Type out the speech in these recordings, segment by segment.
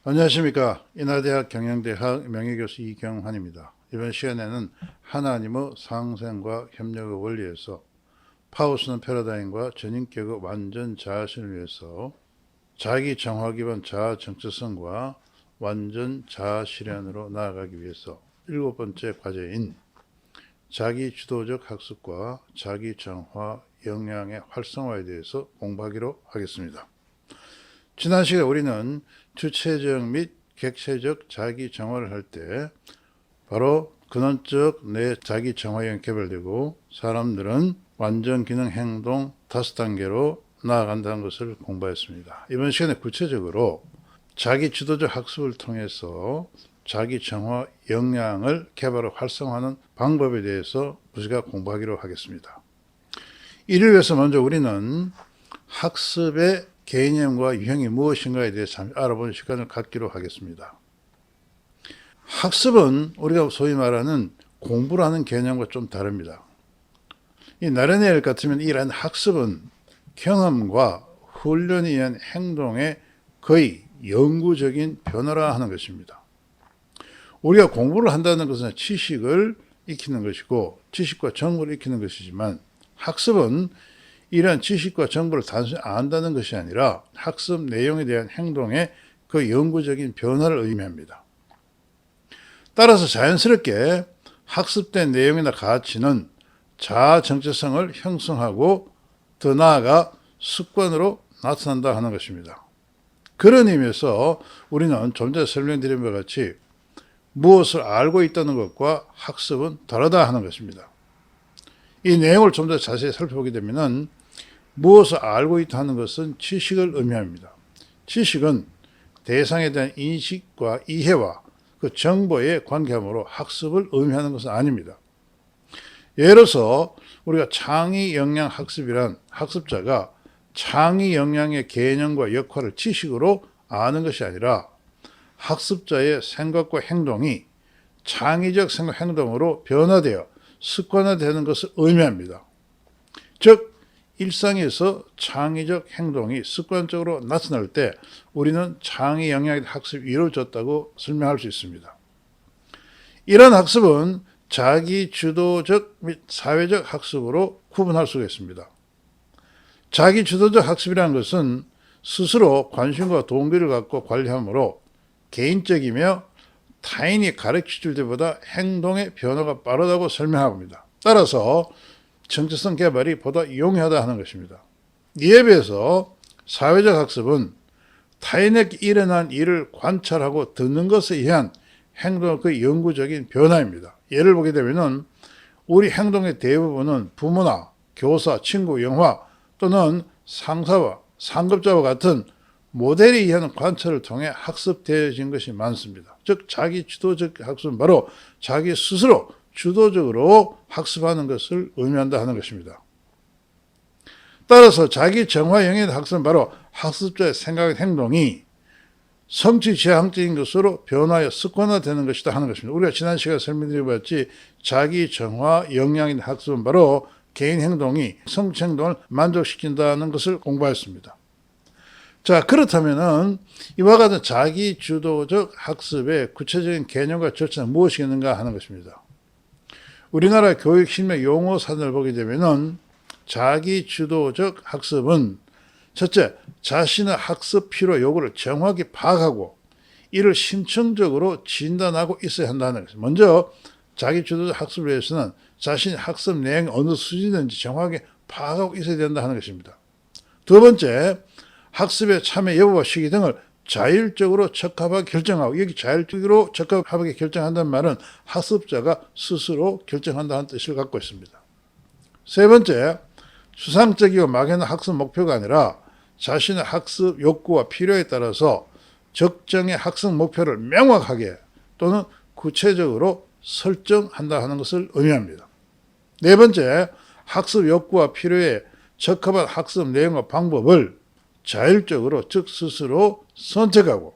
안녕하십니까. 인하대학 경영대학 명예교수 이경환입니다. 이번 시간에는 하나님의 상생과 협력의 원리에서 파우스는 패러다임과 전인격의 완전 자아실을 위해서 자기 정화 기반 자아 정체성과 완전 자아 실현으로 나아가기 위해서 7번째 과제인 자기 주도적 학습과 자기 정화 역량의 활성화에 대해서 공부하기로 하겠습니다. 지난 시간에 우리는 주체적 및 객체적 자기 정화를 할 때 바로 근원적 내 자기 정화형이 개발되고 사람들은 완전 기능 행동 5단계로 나아간다는 것을 공부했습니다. 이번 시간에 구체적으로 자기 주도적 학습을 통해서 자기 정화 역량을 개발하고 활성화하는 방법에 대해서 우리가 공부하기로 하겠습니다. 이를 위해서 먼저 우리는 학습의 개념과 유형이 무엇인가에 대해서 알아보는 시간을 갖기로 하겠습니다. 학습은 우리가 소위 말하는 공부라는 개념과 좀 다릅니다. 이 나르네일 같으면 이러한 학습은 경험과 훈련에 의한 행동의 거의 영구적인 변화라 하는 것입니다. 우리가 공부를 한다는 것은 지식을 익히는 것이고 지식과 정보를 익히는 것이지만 학습은 이러한 지식과 정보를 단순히 안다는 것이 아니라 학습 내용에 대한 행동의 그 영구적인 변화를 의미합니다. 따라서 자연스럽게 학습된 내용이나 가치는 자아 정체성을 형성하고 더 나아가 습관으로 나타난다 하는 것입니다. 그런 의미에서 우리는 좀 전에 설명드린 바와 같이 무엇을 알고 있다는 것과 학습은 다르다 하는 것입니다. 이 내용을 좀 더 자세히 살펴보게 되면 무엇을 알고 있다는 것은 지식을 의미합니다. 지식은 대상에 대한 인식과 이해와 그 정보의 관계함으로 학습을 의미하는 것은 아닙니다. 예를 들어서 우리가 창의 역량 학습이란 학습자가 창의 역량의 개념과 역할을 지식으로 아는 것이 아니라 학습자의 생각과 행동이 창의적 생각 행동으로 변화되어 습관화되는 것을 의미합니다. 즉 일상에서 창의적 행동이 습관적으로 나타날 때 우리는 창의 역량의 학습이 이루어졌다고 설명할 수 있습니다. 이러한 학습은 자기 주도적 및 사회적 학습으로 구분할 수가 있습니다. 자기 주도적 학습이라는 것은 스스로 관심과 동기를 갖고 관리하므로 개인적이며 타인이 가르쳐줄 때보다 행동의 변화가 빠르다고 설명합니다. 따라서 정체성 개발이 보다 용이하다 하는 것입니다. 이에 비해서 사회적 학습은 타인에게 일어난 일을 관찰하고 듣는 것에 의한 행동의 그 영구적인 변화입니다. 예를 보게 되면 우리 행동의 대부분은 부모나 교사, 친구, 영화 또는 상사와 상급자와 같은 모델에 의한 관찰을 통해 학습되어진 것이 많습니다. 즉 자기 주도적 학습은 바로 자기 스스로 주도적으로 학습하는 것을 의미한다 하는 것입니다. 따라서 자기 정화 영역의 학습은 바로 학습자의 생각과 행동이 성취 지향적인 것으로 변화하여 습관화되는 것이다 하는 것입니다. 우리가 지난 시간에 설명드려봤지 자기 정화 역량의 학습은 바로 개인 행동이 성취 행동을 만족시킨다는 것을 공부했습니다. 자, 그렇다면은 이와 같은 자기 주도적 학습의 구체적인 개념과 절차는 무엇이겠는가 하는 것입니다. 우리나라 교육 실력 용어 사전을 보게 되면은 자기 주도적 학습은 첫째, 자신의 학습 필요 요구를 정확히 파악하고 이를 심층적으로 진단하고 있어야 한다는 것입니다. 먼저 자기 주도적 학습을 위해서는 자신의 학습 내용이 어느 수준인지 정확하게 파악하고 있어야 된다 하는 것입니다. 두 번째, 학습의 참여 여부와 시기 등을 자율적으로 적합하게 결정하고, 여기 자율적으로 적합하게 결정한다는 말은 학습자가 스스로 결정한다는 뜻을 갖고 있습니다. 세 번째, 추상적이고 막연한 학습 목표가 아니라 자신의 학습 욕구와 필요에 따라서 적정의 학습 목표를 명확하게 또는 구체적으로 설정한다 하는 것을 의미합니다. 네 번째, 학습 욕구와 필요에 적합한 학습 내용과 방법을 자율적으로 즉 스스로 선택하고,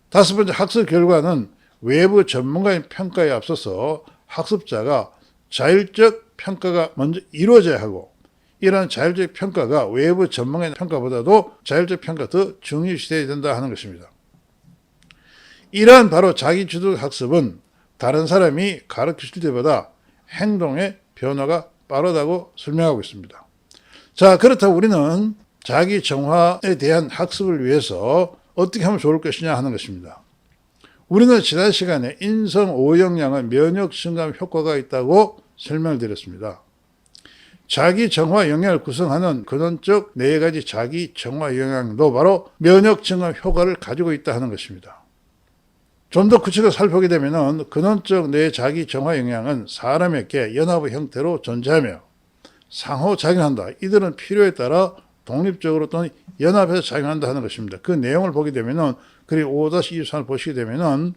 다섯 번째, 학습 결과는 외부 전문가의 평가에 앞서서 학습자가 자율적 평가가 먼저 이루어져야 하고, 이러한 자율적 평가가 외부 전문가의 평가보다도 자율적 평가가 더 중요시되어야 된다 하는 것입니다. 이러한 바로 자기주도 학습은 다른 사람이 가르칠 때보다 행동의 변화가 빠르다고 설명하고 있습니다. 자, 그렇다고 우리는 자기 정화에 대한 학습을 위해서 어떻게 하면 좋을 것이냐 하는 것입니다. 우리는 지난 시간에 인성 오영양은 면역 증강 효과가 있다고 설명을 드렸습니다. 자기 정화 영양을 구성하는 근원적 4가지 자기 정화 영양도 바로 면역 증강 효과를 가지고 있다 하는 것입니다. 좀 더 구체적으로 살펴보게 되면 근원적 내 자기 정화 영양은 사람에게 연합의 형태로 존재하며 상호작용한다. 이들은 필요에 따라 독립적으로 또는 연합해서 작용한다 하는 것입니다. 그 내용을 보게 되면 그리고 5-23을 보시게 되면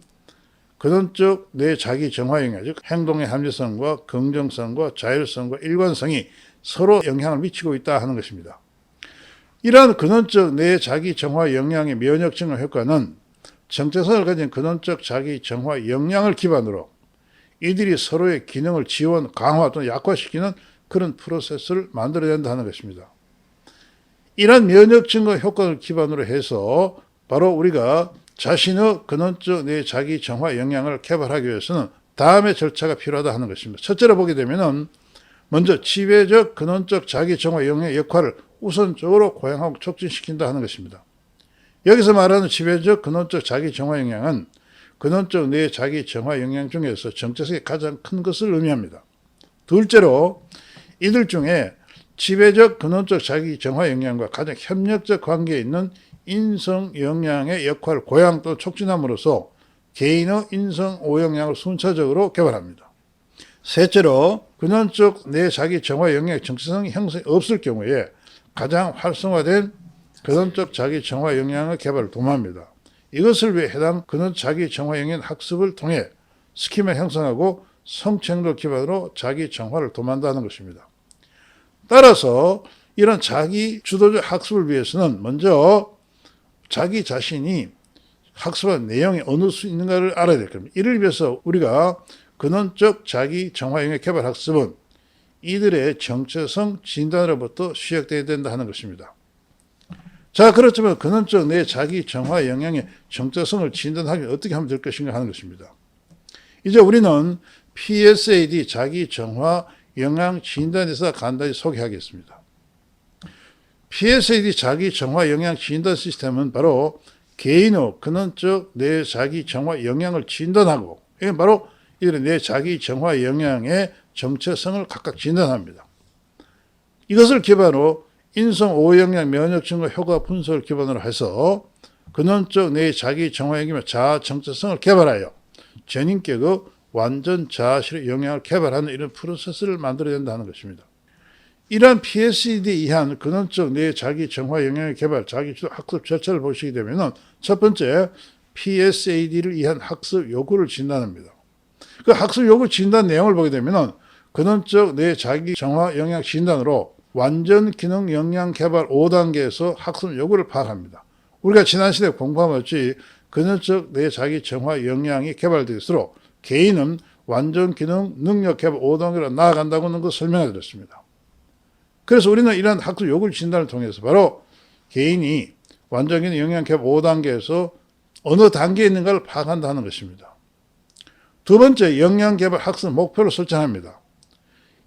근원적 내 자기 정화 영양, 즉 행동의 합리성과 긍정성과 자율성과 일관성이 서로 영향을 미치고 있다 하는 것입니다. 이러한 근원적 내 자기 정화 영양의 면역 증강 효과는 정체성을 가진 근원적 자기 정화 영양을 기반으로 이들이 서로의 기능을 지원, 강화 또는 약화시키는 그런 프로세스를 만들어야 된다 하는 것입니다. 이러한 면역 증강 효과를 기반으로 해서 바로 우리가 자신의 근원적 내 자기 정화 영양을 개발하기 위해서는 다음의 절차가 필요하다 하는 것입니다. 첫째로 보게 되면 먼저 지배적 근원적 자기 정화 영양의 역할을 우선적으로 고양하고 촉진시킨다 하는 것입니다. 여기서 말하는 지배적 근원적 자기 정화 영양은 근원적 내 자기 정화 영양 중에서 정체성이 가장 큰 것을 의미합니다. 둘째로 이들 중에 지배적 근원적 자기 정화 영양과 가장 협력적 관계에 있는 인성 영양의 역할을 고양 또 촉진함으로써 개인의 인성 오영양을 순차적으로 개발합니다. 셋째로 근원적 내 자기 정화 영양의 정체성 형성이 없을 경우에 가장 활성화된 근원적 자기 정화 영양의 개발을 도모합니다. 이것을 위해 해당 근원 자기 정화 영양 학습을 통해 스키마 형성하고 성취행동 기반으로 자기 정화를 도모한다는 것입니다. 따라서 이런 자기 주도적 학습을 위해서는 먼저 자기 자신이 학습한 내용이 어느 수 있는가를 알아야 될 겁니다. 이를 위해서 우리가 근원적 자기 정화 영양 개발 학습은 이들의 정체성 진단으로부터 시작되어야 된다 하는 것입니다. 자, 그렇지만 근원적 내 자기 정화 영양의 정체성을 진단하기 어떻게 하면 될 것인가 하는 것입니다. 이제 우리는 PSAD 자기 정화 영양 진단에서 간단히 소개하겠습니다. PSAD 자기 정화 영양 진단 시스템은 바로 개인의 근원적 내 자기 정화 영양을 진단하고, 이건 바로 이들의 내 자기 정화 영양의 정체성을 각각 진단합니다. 이것을 기반으로 인성 오영양 면역 증가 효과 분석을 기반으로 해서 근원적 내 자기 정화 영양의 자아 정체성을 개발하여 전인격의 완전 자아실의 영향을 개발하는 이런 프로세스를 만들어야 된다는 것입니다. 이러한 PSAD에 의한 근원적 내 자기 정화 영향의 개발, 자기 주도 학습 절차를 보시게 되면 첫 번째, PSAD를 위한 학습 요구를 진단합니다. 그 학습 요구 진단 내용을 보게 되면 근원적 내 자기 정화 영향 진단으로 완전 기능 역량 개발 5단계에서 학습 요구를 파악합니다. 우리가 지난 시대에 공부한 것이 근원적 내 자기 정화 역량이 개발될수록 개인은 완전 기능 능력 개발 5단계로 나아간다고 하는 것을 설명해 드렸습니다. 그래서 우리는 이러한 학습 요구 진단을 통해서 바로 개인이 완전 기능 역량 개발 5단계에서 어느 단계에 있는가를 파악한다는 것입니다. 두 번째, 역량 개발 학습 목표를 설정합니다.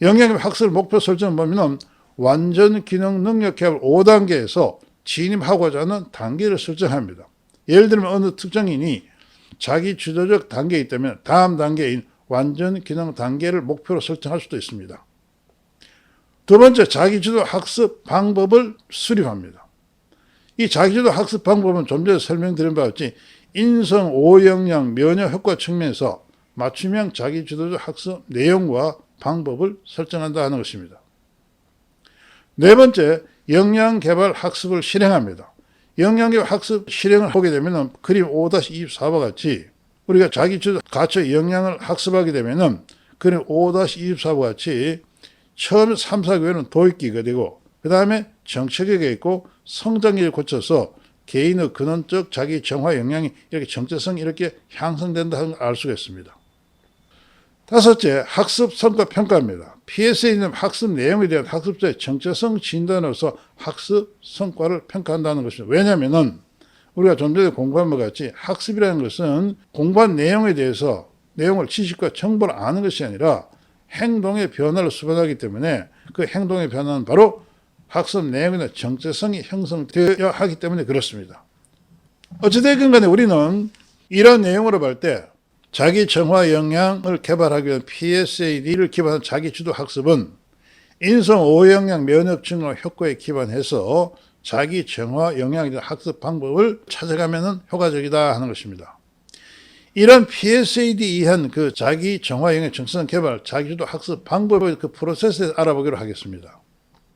역량 개발 학습 목표 설정을 보면 완전 기능 능력 개발 5단계에서 진입하고자 하는 단계를 설정합니다. 예를 들면 어느 특정인이 자기 주도적 단계에 있다면 다음 단계인 완전 기능 단계를 목표로 설정할 수도 있습니다. 두 번째, 자기주도 학습 방법을 수립합니다. 이 자기주도 학습 방법은 좀 전에 설명드린 바와 같이 인성, 오역량, 면역 효과 측면에서 맞춤형 자기주도적 학습 내용과 방법을 설정한다 하는 것입니다. 네 번째, 역량 개발 학습을 실행합니다. 역량 개발 학습 실행을 보게 되면 그림 5-24와 같이 우리가 자기주도 가치 역량을 학습하게 되면 그림 5-24와 같이 처음 3, 4교회는 도입기가 되고 그 다음에 정책에 있고 성장기를 거쳐서 개인의 근원적 자기 정화 역량이 이렇게 정체성이 이렇게 향상된다 하는 걸 알 수가 있습니다. 다섯째, 학습 성과 평가입니다. PSA는 학습 내용에 대한 학습자의 정체성 진단으로서 학습 성과를 평가한다는 것입니다. 왜냐하면 우리가 좀 전에 공부한 것 같이 학습이라는 것은 공부한 내용에 대해서 내용을 지식과 정보를 아는 것이 아니라 행동의 변화를 수반하기 때문에 그 행동의 변화는 바로 학습 내용이나 정체성이 형성되어야 하기 때문에 그렇습니다. 어찌됐건 간에 우리는 이런 내용으로 볼 때 자기 정화 역량을 개발하기 위한 PSAD를 기반한 자기주도 학습은 인성 5역량 면역 증화 효과에 기반해서 자기 정화 역량에 대한 학습 방법을 찾아가면 효과적이다 하는 것입니다. 이런 PSAD 이한 그 자기 정화 역량 정체성 개발 자기주도 학습 방법의 그 프로세스를 알아보기로 하겠습니다.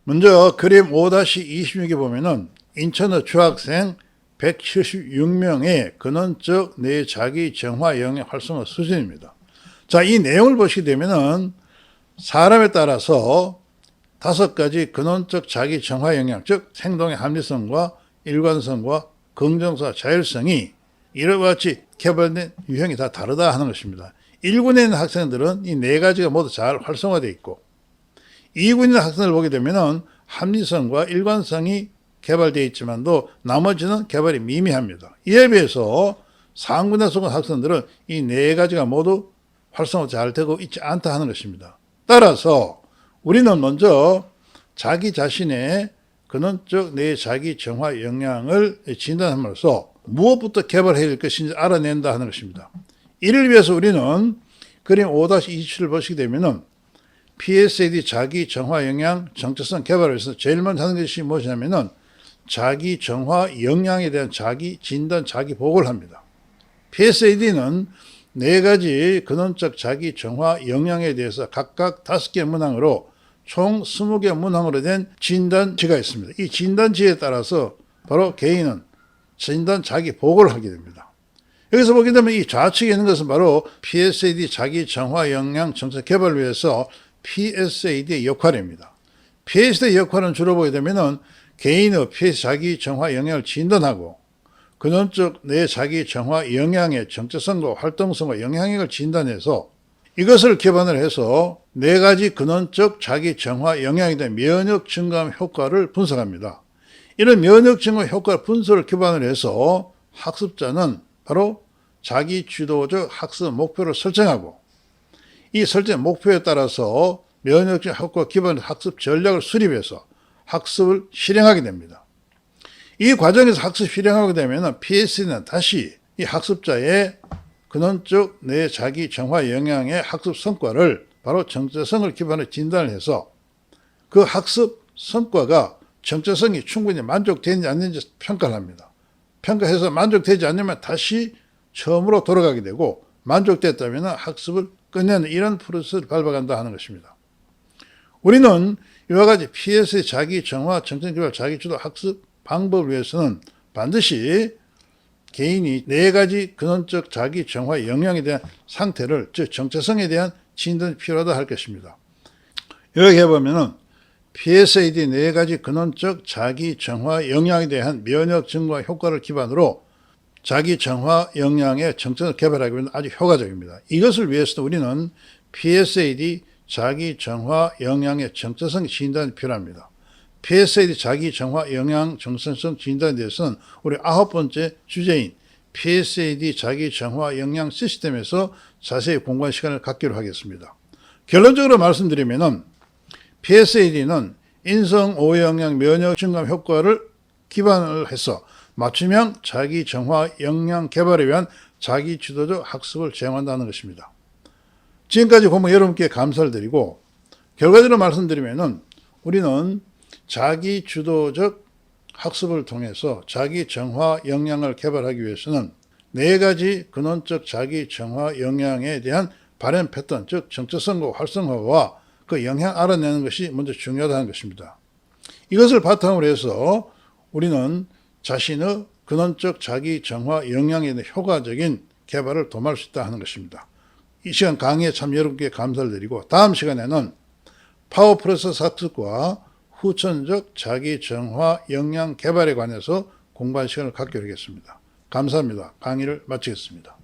먼저 그림 5-26에 보면은 인천의 중학생 176명의 근원적 내 자기 정화 역량 활성화 수준입니다. 자, 이 내용을 보시게 되면은 사람에 따라서 5가지 근원적 자기 정화 역량, 즉 행동의 합리성과 일관성과 긍정성, 자율성이 이와 같이 개발된 유형이 다 다르다 하는 것입니다. 1군에 있는 학생들은 이 4가지가 모두 잘 활성화되어 있고 2군에 있는 학생을 보게 되면 합리성과 일관성이 개발되어 있지만도 나머지는 개발이 미미합니다. 이에 비해서 3군에 속한 학생들은 이 4가지가 모두 활성화 잘 되고 있지 않다 하는 것입니다. 따라서 우리는 먼저 자기 자신의 근원적 내 자기 정화 역량을 진단함으로써 무엇부터 개발해야 될 것인지 알아낸다 하는 것입니다. 이를 위해서 우리는 그림 5-27을 보시게 되면 PSAD 자기 정화 역량 정체성 개발을 위해서 제일 먼저 하는 것이 무엇이냐면 자기 정화 역량에 대한 자기 진단, 자기 보고를 합니다. PSAD는 4가지 근원적 자기 정화 역량에 대해서 각각 5개 문항으로 총 20개 문항으로 된 진단지가 있습니다. 이 진단지에 따라서 바로 개인은 진단 자기 보고를 하게 됩니다. 여기서 보게 되면 이 좌측에 있는 것은 바로 PSAD 자기 정화 역량 정책 개발을 위해서 PSAD의 역할입니다. PSAD의 역할은 주로 보게 되면은 개인의 PS 자기 정화 역량을 진단하고 근원적 내 자기 정화 역량의 정체성과 활동성과 영향력을 진단해서 이것을 기반으로 해서 4가지 근원적 자기 정화 역량에 대한 면역 증감 효과를 분석합니다. 이런 면역 증감 효과 분석을 기반으로 해서 학습자는 바로 자기 주도적 학습 목표를 설정하고 이 설정 목표에 따라서 면역 증감 효과 기반의 학습 전략을 수립해서 학습을 실행하게 됩니다. 이 과정에서 학습 실행하게 되면 PSAD는 다시 이 학습자의 근원적 내 자기 정화 역량의 학습 성과를 바로 정체성을 기반으로 진단을 해서 그 학습 성과가 정체성이 충분히 만족되는지 않는지 평가를 합니다. 평가해서 만족되지 않으면 다시 처음으로 돌아가게 되고 만족됐다면 학습을 끝내는 이런 프로세스를 밟아간다 하는 것입니다. 우리는 이와 같이 PS의 자기 정화, 정체성 개발, 자기 주도 학습 방법을 위해서는 반드시 개인이 4가지 근원적 자기 정화 역량에 대한 상태를, 즉 정체성에 대한 진단이 필요하다 할 것입니다. 여기 해보면은 PSAD 4가지 근원적 자기 정화 역량에 대한 면역 증가 효과를 기반으로 자기 정화 역량의 정체성을 개발하기 위해서 아주 효과적입니다. 이것을 위해서 우리는 PSAD 자기 정화 역량의 정체성 진단이 필요합니다. PSAD 자기 정화 역량 정체성 진단에 대해서는 우리 9번째 주제인 PSAD 자기 정화 역량 시스템에서 자세히 공부할 시간을 갖기로 하겠습니다. 결론적으로 말씀드리면은 PSAD는 인성 5역량 면역 증감 효과를 기반을 해서 맞춤형 자기 정화 역량 개발에 위한 자기 주도적 학습을 제공한다는 것입니다. 지금까지 공부 여러분께 감사를 드리고 결과적으로 말씀드리면은 우리는 자기 주도적 학습을 통해서 자기 정화 역량을 개발하기 위해서는 4가지 근원적 자기 정화 역량에 대한 발현 패턴, 즉 정체성과 활성화와 그 영향 알아내는 것이 먼저 중요하다는 것입니다. 이것을 바탕으로 해서 우리는 자신의 근원적 자기 정화 역량에 대한 효과적인 개발을 도모할 수 있다 하는 것입니다. 이 시간 강의에 참 여러분께 감사를 드리고 다음 시간에는 파워 프로세스 학습과 후천적 자기 정화 역량 개발에 관해서 공부할 시간을 갖기로 하겠습니다. 감사합니다. 강의를 마치겠습니다.